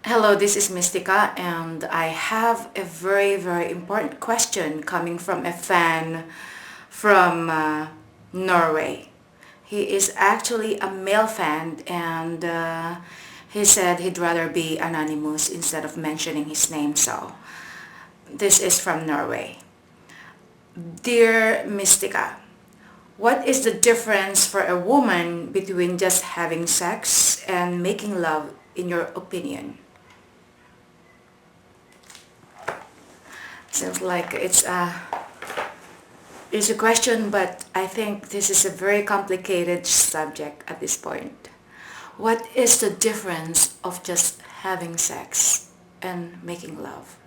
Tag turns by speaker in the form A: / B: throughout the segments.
A: Hello, this is Mystica, and I have a very, very important question coming from a fan from Norway. He is actually a male fan, and he said he'd rather be anonymous instead of mentioning his name, so this is from Norway. Dear Mystica, what is the difference for a woman between just having sex and making love in your opinion? Seems like it's a question, but I think this is a very complicated subject at this point. What is the difference of just having sex and making love?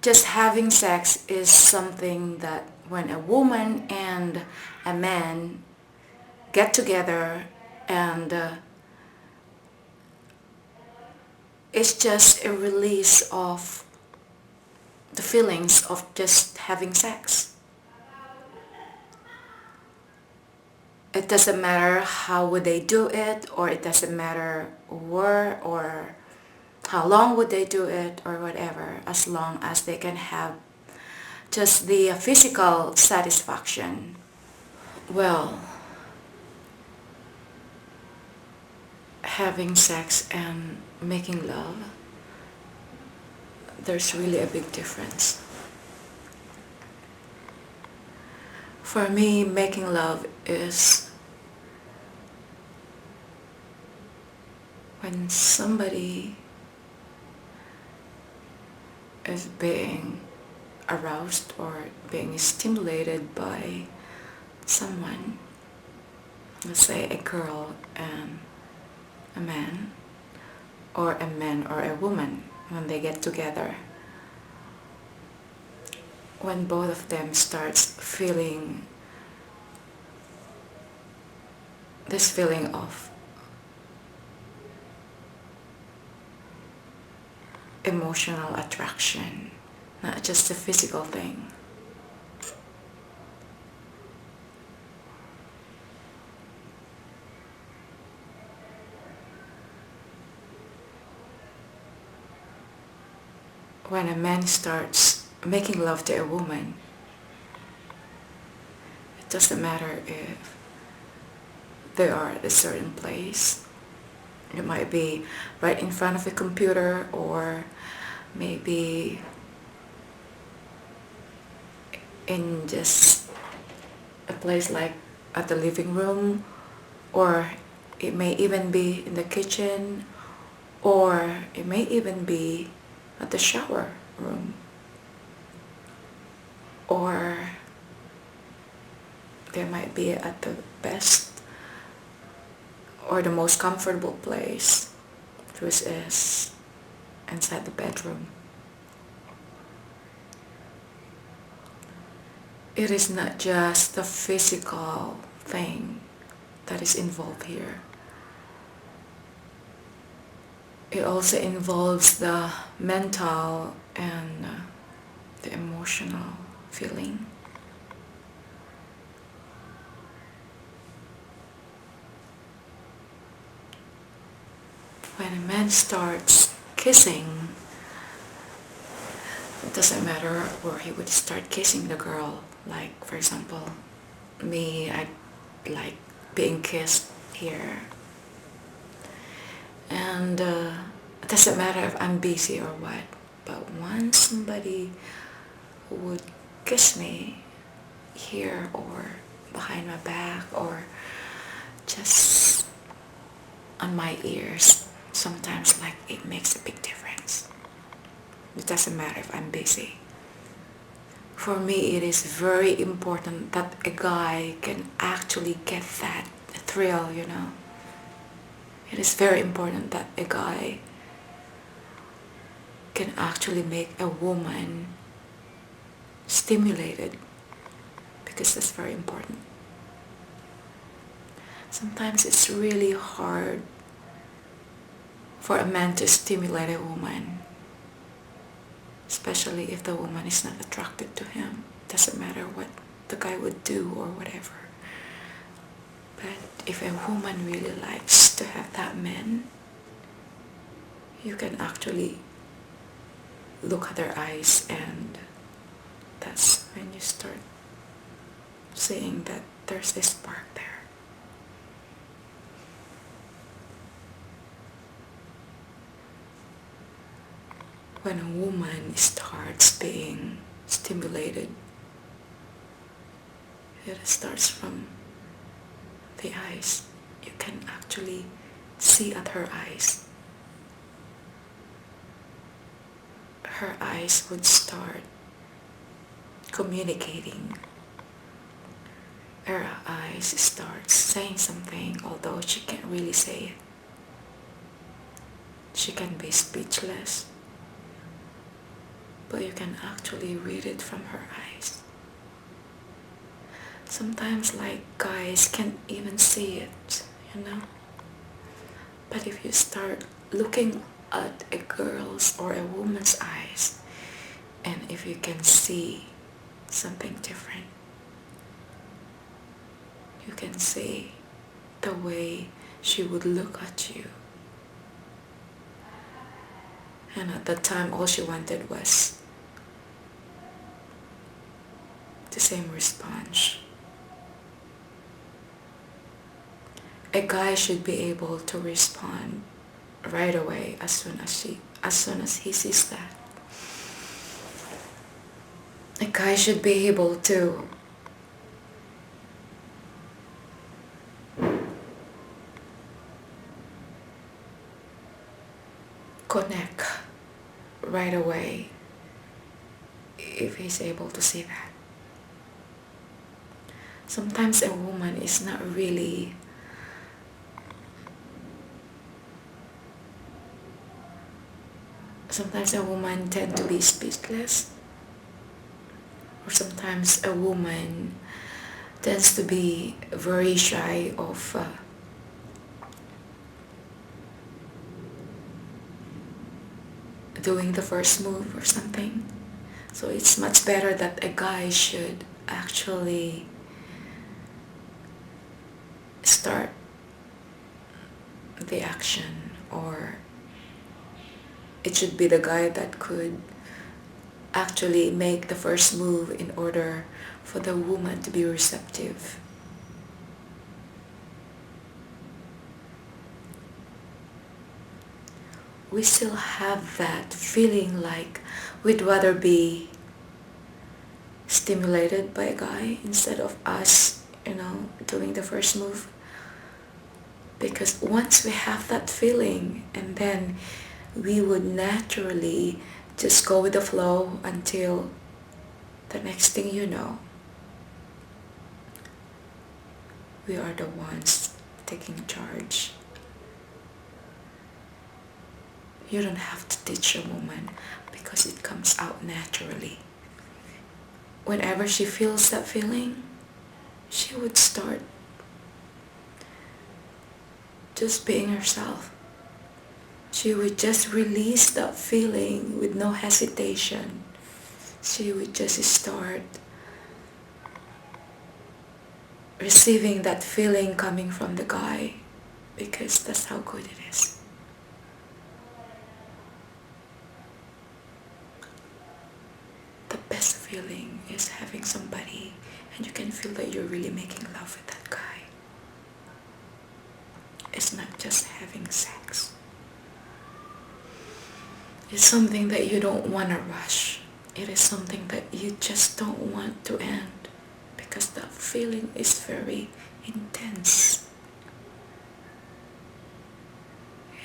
A: Just having sex is something that when a woman and a man get together, and it's just a release of the feelings of just having sex. It doesn't matter how would they do it, or it doesn't matter where or how long would they do it or whatever, as long as they can have just the physical satisfaction. Well, having sex and making love, there's really a big difference. For me, making love is when somebody is being aroused or being stimulated by someone, let's say a girl and a man, or a man or a woman, when they get together, when both of them starts feeling this feeling of emotional attraction, not just a physical thing. When a man starts making love to a woman, it doesn't matter if they are at a certain place. It might be right in front of a computer, or maybe in just a place like at the living room, or it may even be in the kitchen, or it may even be at the shower room, or they might be at the best or the most comfortable place, which is inside the bedroom. It is not just the physical thing that is involved here. It also involves the mental and the emotional feeling. When a man starts kissing, it doesn't matter where he would start kissing the girl. Like, for example, me, I like being kissed here. And it doesn't matter if I'm busy or what, but once somebody would kiss me here or behind my back or just on my ears, sometimes like it makes a big difference. It doesn't matter if I'm busy. For me, it is very important that a guy can actually get that thrill, you know. It is very important that a guy can actually make a woman stimulated, because that's very important. Sometimes it's really hard for a man to stimulate a woman, especially if the woman is not attracted to him. Doesn't matter what the guy would do or whatever. But if a woman really likes to have that man, you can actually look at their eyes, and that's when you start seeing that there's a spark there. When a woman starts being stimulated, it starts from the eyes. You can actually see at her eyes. Her eyes would start communicating. Her eyes start saying something, although she can't really say it. She can be speechless, but you can actually read it from her eyes. Sometimes like guys can't even see it, But if you start looking at a girl's or a woman's eyes, and if you can see something different, you can see the way she would look at you. And at that time, all she wanted was the same response. A guy should be able to respond right away as soon as he sees that. A guy should be able to connect right away if he's able to see that. Sometimes a woman is not really Sometimes a woman tend to be speechless, or sometimes a woman tends to be very shy of doing the first move or something. So it's much better that a guy should actually start the action, or it should be the guy that could actually make the first move in order for the woman to be receptive. We still have that feeling like we'd rather be stimulated by a guy instead of us, doing the first move. Because once we have that feeling, and then we would naturally just go with the flow until the next thing you know, we are the ones taking charge. You don't have to teach a woman because it comes out naturally. Whenever she feels that feeling, she would start just being herself. She would just release that feeling with no hesitation. She would just start receiving that feeling coming from the guy, because that's how good it is. The best feeling is having somebody and you can feel that you're really making love with that guy. It's not just having sex. It's something that you don't want to rush. It is something that you just don't want to end, because that feeling is very intense.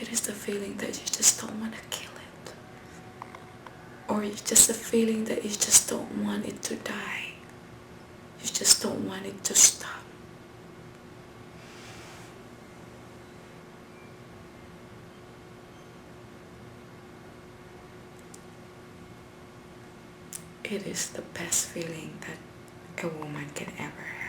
A: It is the feeling that you just don't want to kill it. Or it's just a feeling that you just don't want it to die. You just don't want it to stop. It is the best feeling that a woman can ever